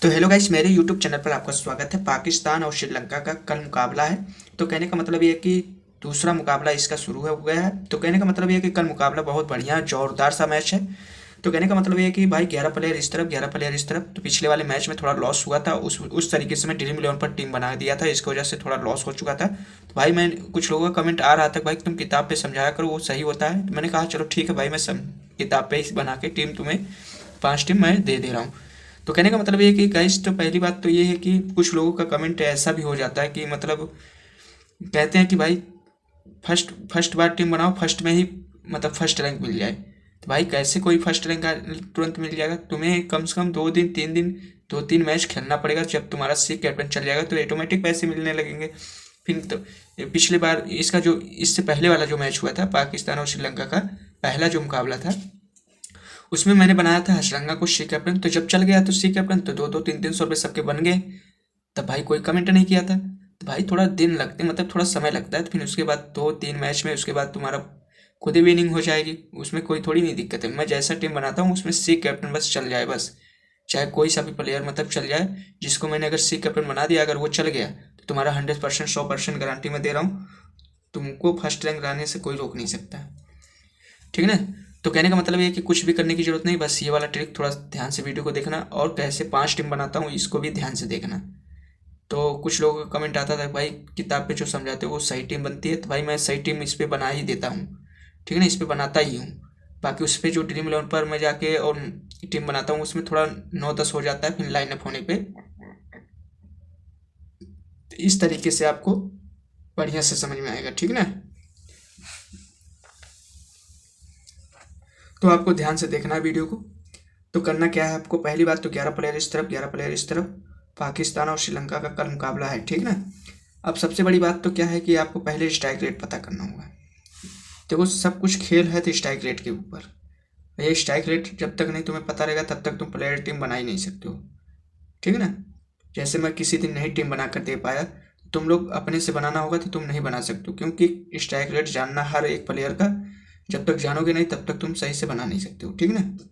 तो hello guys, मेरे YouTube channel पर आपका स्वागत है। पाकिस्तान और श्रीलंका का कल मुकाबला है। तो कहने का मतलब ये है कि दूसरा मुकाबला इसका शुरू हो गया है। तो कहने का मतलब ये है कि कल मुकाबला बहुत बढ़िया जोरदार सा मैच है। तो कहने का मतलब ये है कि भाई 11 प्लेयर इस तरफ 11 प्लेयर इस तरफ। तो पिछले वाले मैच में थोड़ा लॉस हुआ था, उस तरीके से मैं ड्रीम इलेवन पर टीम बना दिया था, इसकी वजह से थोड़ा लॉस हो चुका था। तो भाई मैं कुछ लोगों का कमेंट आ रहा था भाई तुम किताब पे समझाया करो, वो सही होता है। तो मैंने कहा चलो ठीक है भाई, मैं किताब पे ही बना के टीम तुम्हें 5 टीम मैं दे रहा हूँ। तो कहने का मतलब ये है कि गाइस, तो पहली बात तो ये है कि कुछ लोगों का कमेंट ऐसा भी हो जाता है कि मतलब कहते हैं कि भाई फर्स्ट फर्स्ट बार टीम बनाओ, फर्स्ट में ही मतलब फर्स्ट रैंक मिल जाए। तो भाई कैसे कोई फर्स्ट रैंक तुरंत मिल जाएगा? तुम्हें कम से कम 2 दिन 3 दिन 2-3 मैच खेलना पड़ेगा। जब तुम्हारा सी कैप्टन चल जाएगा तो ऑटोमेटिक पैसे मिलने लगेंगे। फिर तो पिछली बार इसका जो इससे पहले वाला जो मैच हुआ था पाकिस्तान और श्रीलंका का पहला जो मुकाबला था, उसमें मैंने बनाया था हसरंगा को सी कैप्टन। तो जब चल गया तो सी कैप्टन तो 2-2 3-3 सौ रुपये सबके बन गए। तब भाई कोई कमेंट नहीं किया था। तो भाई थोड़ा दिन लगते, मतलब थोड़ा समय लगता है। तो फिर उसके बाद 2-3 मैच में उसके बाद तुम्हारा खुद ही विनिंग हो जाएगी, उसमें कोई थोड़ी नहीं दिक्कत है। मैं जैसा टीम बनाता हूँ उसमें सी कैप्टन बस चल जाए, बस चाहे कोई सा भी प्लेयर मतलब चल जाए। जिसको मैंने अगर सी कैप्टन बना दिया, अगर वो चल गया तो तुम्हारा 100% 100% गारंटी मैं दे रहा हूँ, तुमको फर्स्ट रैंक लाने से कोई रोक नहीं सकता। ठीक है ना? तो कहने का मतलब ये है कि कुछ भी करने की जरूरत नहीं, बस ये वाला ट्रिक थोड़ा ध्यान से वीडियो को देखना, और कैसे 5 टीम बनाता हूँ इसको भी ध्यान से देखना। तो कुछ लोगों का कमेंट आता था भाई किताब पे जो समझाते हो वो सही टीम बनती है। तो भाई मैं सही टीम इस पे बना ही देता हूँ, ठीक है ना, इस पे बनाता ही हूँ। बाकी उस पर जो ड्रीम इलेवन पर मैं जाके और टीम बनाता हूँ उसमें थोड़ा 9-10 हो जाता है फिर लाइनअप होने पे। तो इस तरीके से आपको बढ़िया से समझ में आएगा, ठीक है ना? तो आपको ध्यान से देखना है वीडियो को। तो करना क्या है आपको, पहली बात तो 11 प्लेयर इस तरफ 11 प्लेयर इस तरफ, पाकिस्तान और श्रीलंका का कल मुकाबला है, ठीक ना? अब सबसे बड़ी बात तो क्या है कि आपको पहले स्ट्राइक रेट पता करना होगा। देखो सब कुछ खेल है तो स्ट्राइक रेट के ऊपर। ये स्ट्राइक रेट जब तक नहीं तुम्हें पता रहेगा तब तक तुम प्लेयर टीम बना ही नहीं सकते हो, ठीक है ना? जैसे मैं किसी दिन नहीं टीम बना कर दे पाया, तुम लोग अपने से बनाना होगा तो तुम नहीं बना सकते हो, क्योंकि स्ट्राइक रेट जानना हर एक प्लेयर का, जब तक जानोगे नहीं तब तक तुम सही से बना नहीं सकते हो, ठीक है ना?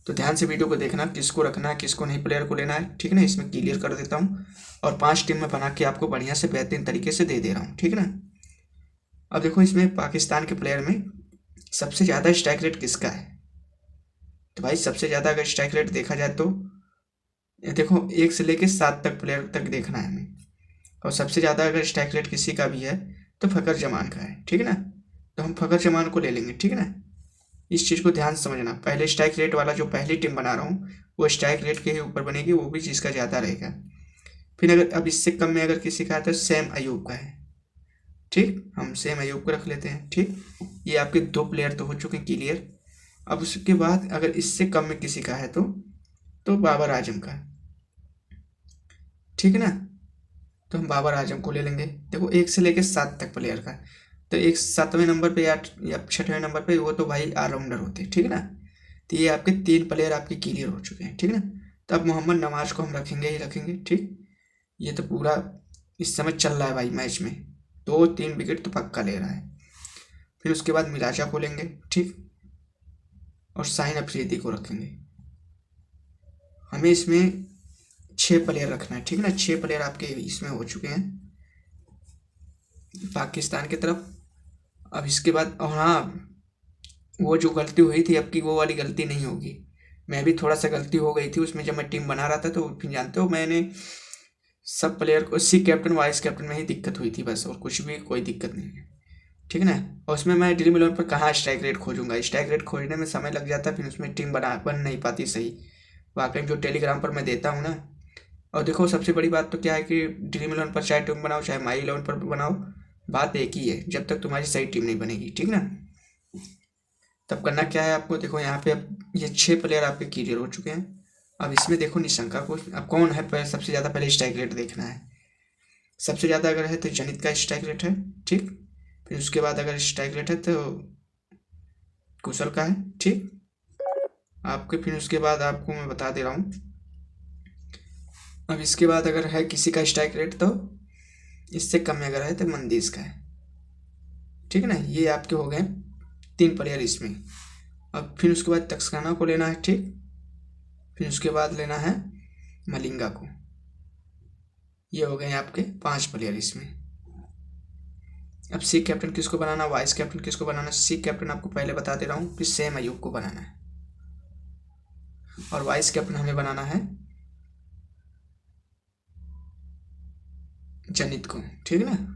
तो ध्यान से वीडियो को देखना, किसको रखना है किसको नहीं प्लेयर को लेना है, ठीक है ना? इसमें क्लियर कर देता हूँ, और 5 टीम में बना के आपको बढ़िया से बेहतरीन तरीके से दे रहा हूँ, ठीक है ना? अब देखो इसमें पाकिस्तान के प्लेयर में सबसे ज़्यादा स्ट्राइक रेट किसका है? तो भाई सबसे ज़्यादा अगर स्ट्राइक रेट देखा जाए तो ये देखो 1 से लेके 7 तक प्लेयर तक देखना है हमें। और सबसे ज़्यादा अगर स्ट्राइक रेट किसी का भी है तो फ़खर जमान का है, ठीक है ना? तो हम फ़खर जमान को ले लेंगे, ठीक है ना? इस चीज़ को ध्यान से समझना। पहले स्ट्राइक रेट वाला जो पहली टीम बना रहा हूँ वो स्ट्राइक रेट के ही ऊपर बनेगी, वो भी जिसका ज़्यादा रहेगा। फिर अगर अब इससे कम में अगर किसी का है तो सैम अयूब का है, ठीक, हम सैम अयूब को रख लेते हैं, ठीक। ये आपके 2 प्लेयर तो हो चुके हैं क्लियर। अब उसके बाद अगर इससे कम में किसी का है तो बाबर आजम का, ठीक है ना? तो हम बाबर आजम को ले लेंगे। देखो 1 से लेकर 7 तक प्लेयर का, तो एक 7वें नंबर पे या 6वें नंबर पे वो तो भाई ऑलराउंडर होते हैं, ठीक है ना? तो ये आपके 3 प्लेयर आपके क्लियर हो चुके हैं, ठीक है ना? तो अब मोहम्मद नवाज को हम रखेंगे ही रखेंगे, ठीक। ये तो पूरा इस समय चल रहा है भाई मैच में, 2-3 विकेट तो पक्का ले रहा है। फिर उसके बाद मिराजा को लेंगे, ठीक, और शाहीन अफरीदी को रखेंगे। हमें इसमें 6 प्लेयर रखना है, ठीक है ना? 6 प्लेयर आपके इसमें हो चुके हैं पाकिस्तान की तरफ। अब इसके बाद, और हाँ, वो जो गलती हुई थी अब की वो वाली गलती नहीं होगी। मैं भी थोड़ा सा गलती हो गई थी उसमें जब मैं टीम बना रहा था, तो फिर जानते हो मैंने सब प्लेयर को सी कैप्टन वाइस कैप्टन में ही दिक्कत हुई थी बस, और कुछ भी कोई दिक्कत नहीं है, ठीक है ना? और उसमें मैं ड्रीम इलेवन पर कहाँ स्ट्राइक रेट खोजूंगा, स्ट्राइक रेट खोजने में समय लग जाता, फिर उसमें टीम बन नहीं पाती सही। वाकई जो टेलीग्राम पर मैं देता हूँ ना। और देखो सबसे बड़ी बात तो क्या है कि ड्रीम इलेवन पर चाहे टीम बनाओ चाहे माई इलेवन पर बनाओ, बात एक ही है, जब तक तुम्हारी सही टीम नहीं बनेगी, ठीक ना? तब करना क्या है आपको, देखो यहाँ पे अब ये 6 प्लेयर आपके क्लियर हो चुके हैं। अब इसमें देखो निशंका को, अब कौन है सबसे ज़्यादा, पहले स्ट्राइक रेट देखना है। सबसे ज़्यादा अगर है तो जनित का स्ट्राइक रेट है, ठीक। फिर उसके बाद अगर स्ट्राइक रेट है तो कुशल का है, ठीक। आपके फिर उसके बाद आपको मैं बता दे रहा हूँ। अब इसके बाद अगर है किसी का स्ट्राइक रेट तो इससे कम में अगर है तो मंदीस का है, ठीक है ना? ये आपके हो गए 3 प्लेयर इसमें। अब फिर उसके बाद तस्काना को लेना है, ठीक। फिर उसके बाद लेना है मलिंगा को। ये हो गए आपके 5 प्लेयर इसमें। अब सी कैप्टन किसको बनाना, वाइस कैप्टन किसको बनाना। सी कैप्टन आपको पहले बता दे रहा हूँ कि सैम अयूब को बनाना है, और वाइस कैप्टन हमें बनाना है जनित को, ठीक है ना।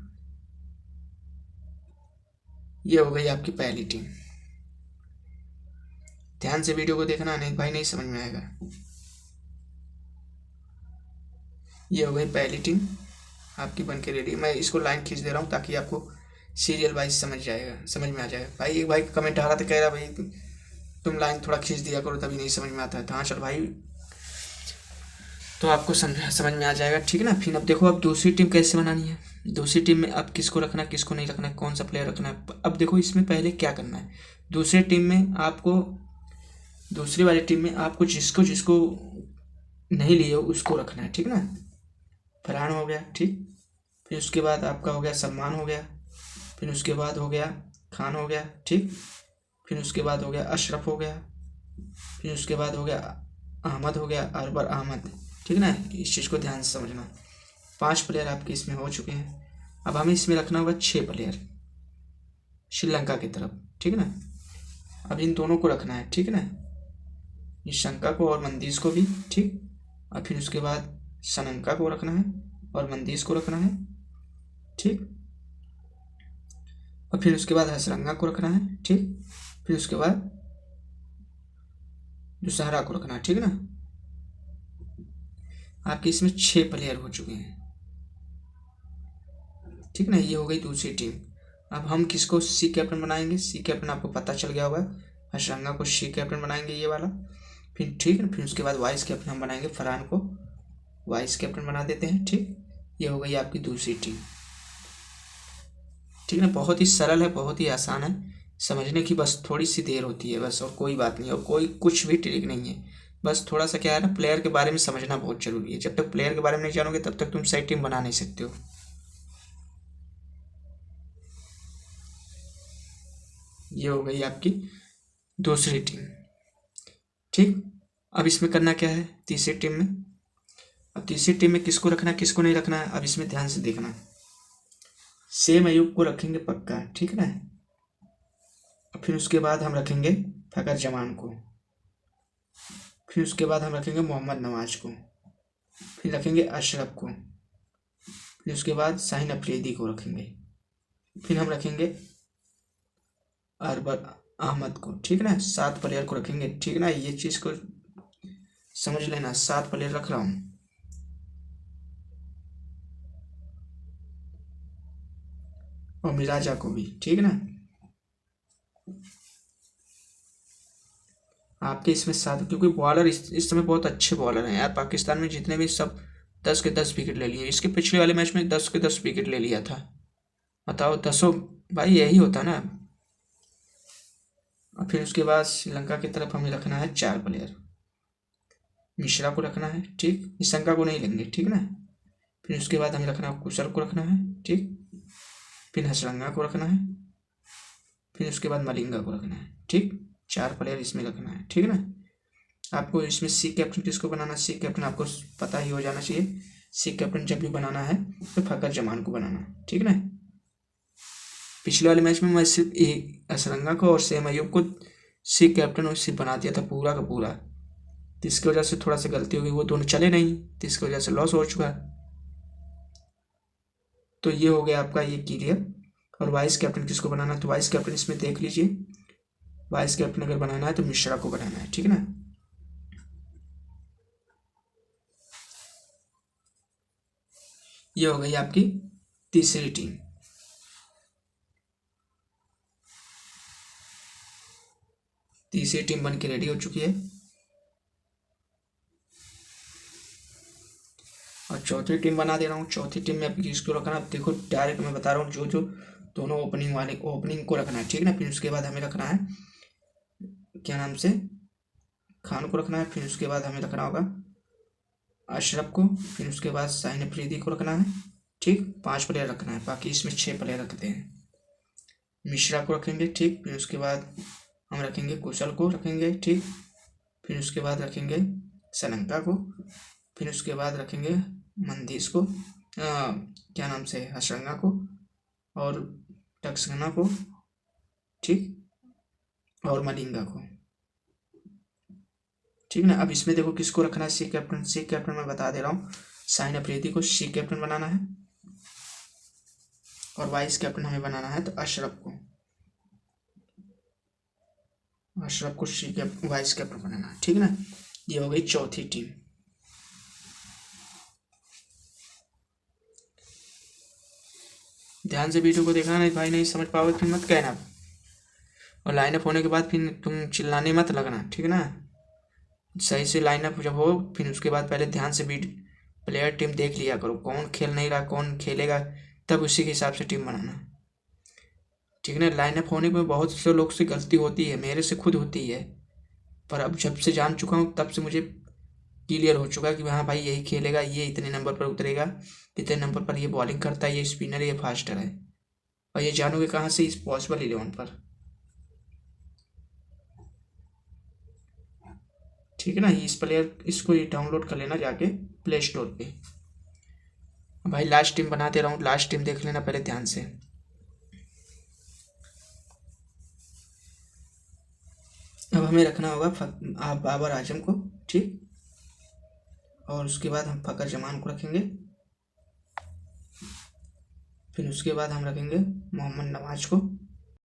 ये हो गई आपकी पहली टीम। ध्यान से वीडियो को देखना, नहीं भाई नहीं समझ में आएगा। ये हो गई पहली टीम आपकी बन के रेडी। मैं इसको लाइन खींच दे रहा हूँ ताकि आपको सीरियल वाइज समझ में आ जाएगा। भाई एक भाई कमेंट आ रहा था, कह रहा भाई तुम लाइन थोड़ा खींच दिया करो तभी नहीं समझ में आता है। तो हाँ चल भाई, तो आपको समझ में आ जाएगा, ठीक है ना। फिर अब देखो अब दूसरी टीम कैसे बनानी है। दूसरी टीम में अब किसको रखना है किसको नहीं रखना है, कौन सा प्लेयर रखना है। अब देखो इसमें पहले क्या करना है। दूसरी टीम में आपको, दूसरी वाली टीम में आपको जिसको जिसको नहीं लिए उसको रखना है, ठीक है ना। फरहान हो गया, ठीक। फिर उसके बाद आपका हो गया सलमान हो गया। फिर उसके बाद हो गया खान हो गया, ठीक। फिर उसके बाद हो गया अशरफ हो गया। फिर उसके बाद हो गया अहमद हो गया, अरबर अहमद, ठीक है ना। इस चीज़ को ध्यान से समझना। 5 प्लेयर आपके इसमें हो चुके हैं। अब हमें इसमें रखना होगा 6 प्लेयर श्रीलंका की तरफ, ठीक है ना। अब इन दोनों को रखना है, ठीक है ना, निशंका को और मंदीस को भी, ठीक। और फिर उसके बाद सनंका को रखना है और मंदीस को रखना है, ठीक। और फिर उसके बाद हसरंगा को रखना है, ठीक। फिर उसके बाद दुसहरा को रखना है, ठीक है ना। आपके इसमें 6 प्लेयर हो चुके हैं, ठीक है ना। ये हो गई दूसरी टीम। अब हम किसको सी कैप्टन बनाएंगे। सी कैप्टन आपको पता चल गया होगा, हसरंगा को सी कैप्टन बनाएंगे ये वाला। फिर ठीक है ना। फिर उसके बाद वाइस कैप्टन हम बनाएंगे फरहान को, वाइस कैप्टन बना देते हैं, ठीक। ये हो गई आपकी दूसरी टीम, ठीक है ना। बहुत ही सरल है, बहुत ही आसान है समझने की, बस थोड़ी सी देर होती है बस, और कोई बात नहीं, और कोई कुछ भी ट्रिक नहीं है। बस थोड़ा सा क्या है ना, प्लेयर के बारे में समझना बहुत जरूरी है। जब तक प्लेयर के बारे में नहीं जानोगे तब तक तुम सही टीम बना नहीं सकते हो। ये हो गई आपकी दूसरी टीम, ठीक। अब इसमें करना क्या है तीसरी टीम में। अब तीसरी टीम में किसको रखना है किसको नहीं रखना है, अब इसमें ध्यान से देखना। सैम अयूब को रखेंगे पक्का, ठीक है ना। फिर उसके बाद हम रखेंगे फकर जमान को। फिर उसके बाद हम रखेंगे मोहम्मद नवाज को। फिर रखेंगे अशरफ को। फिर उसके बाद शाहीन अफरीदी को रखेंगे। फिर हम रखेंगे अरबर अहमद को, ठीक है ना। 7 प्लेयर को रखेंगे, ठीक है ना। ये चीज़ को समझ लेना, 7 प्लेयर रख रहा हूँ। और मिराजा को भी, ठीक है ना। आपके इसमें 7, क्योंकि बॉलर इस समय बहुत अच्छे बॉलर हैं यार पाकिस्तान में, जितने भी सब 10 के 10 विकेट ले लिए। इसके पिछले वाले मैच में 10 के 10 विकेट ले लिया था, बताओ 10। भाई यही होता ना। और फिर उसके बाद श्रीलंका की तरफ हमें रखना है 4 प्लेयर। मिश्रा को रखना है, ठीक। निशंका को नहीं लेंगे, ठीक है ना। फिर उसके बाद हमें रखना है कुशल को रखना है, ठीक। फिर हसरंगा को रखना है। फिर उसके बाद मलिंगा को रखना है, ठीक। 4 प्लेयर इसमें रखना है, ठीक है ना। आपको इसमें सी कैप्टन किसको बनाना, सी कैप्टन आपको पता ही हो जाना चाहिए। सी कैप्टन जब भी बनाना है तो फकर जमान को बनाना, ठीक है ना। पिछले वाले मैच में मैं सिर्फ हसरंगा को और सैम अयूब को सी कैप्टन और सिर्फ बना दिया था पूरा का पूरा, तो इसकी वजह से थोड़ा सा गलती हो गई, वो दोनों चले नहीं, तो इसकी वजह से लॉस हो चुका। तो ये हो गया आपका ये क्लियर। और वाइस कैप्टन किसको बनाना है, तो वाइस कैप्टन इसमें देख लीजिए। वाइस कैप्टन अगर बनाना है तो मिश्रा को बनाना है, ठीक है ना। ये हो गई आपकी तीसरी टीम। तीसरी टीम बन के रेडी हो चुकी है। और चौथी टीम बना दे रहा हूँ। चौथी टीम में अब किसको रखना है, देखो डायरेक्ट मैं बता रहा हूँ, जो जो दोनों ओपनिंग को रखना है, ठीक है ना। फिर उसके बाद हमें रखना है क्या नाम से, खान को रखना है। फिर उसके बाद हमें रखना होगा अशरफ को। फिर उसके बाद शाहीन अफरीदी को रखना है, ठीक। 5 प्लेयर रखना है, बाकी इसमें 6 प्लेयर रखते हैं। मिश्रा को रखेंगे, ठीक। फिर उसके बाद हम रखेंगे कुशल को रखेंगे, ठीक। फिर उसके बाद रखेंगे सनंका को। फिर उसके बाद रखेंगे मंदीस को, क्या नाम से, हसरंगा को और टक्सगना को, ठीक, और मलिंगा को, ठीक ना। अब इसमें देखो किसको रखना है सी कैप्टन। सी कैप्टन मैं बता दे रहा हूँ, शाहीन अफरीदी को सी कैप्टन बनाना है और वाइस कैप्टन हमें बनाना है तो अशरफ को सी कैप्टन वाइस कैप्टन बनाना है, ठीक ना। ये हो गई चौथी टीम। ध्यान से वीडियो को देखना, नहीं भाई नहीं समझ पाओगे फिर मत कहना, और लाइनअप होने के बाद फिर तुम चिल्लाने मत लगना, ठीक ना। सही से लाइनअप जब हो फिर उसके बाद पहले ध्यान से प्लेयर टीम देख लिया करो, कौन खेल नहीं रहा कौन खेलेगा, तब उसी के हिसाब से टीम बनाना, ठीक ना। लाइनअप होने में बहुत से लोग से गलती होती है, मेरे से खुद होती है, पर अब जब से जान चुका हूँ तब से मुझे क्लियर हो चुका कि हाँ भाई यही खेलेगा, ये इतने नंबर पर उतरेगा, इतने नंबर पर ये बॉलिंग करता है, ये स्पिनर, ये फास्टर है, और ये जानोगे कहाँ से, इस पॉसिबल 11 पर, ठीक है ना। इस प्लेयर इसको ये डाउनलोड कर लेना जाके प्ले स्टोर पे। भाई लास्ट टीम बना दे रहा हूँ, लास्ट टीम देख लेना पहले ध्यान से। अब हमें रखना होगा बाबर आजम को, ठीक, और उसके बाद हम फ़खर जमान को रखेंगे, फिर उसके बाद हम रखेंगे मोहम्मद नवाज को,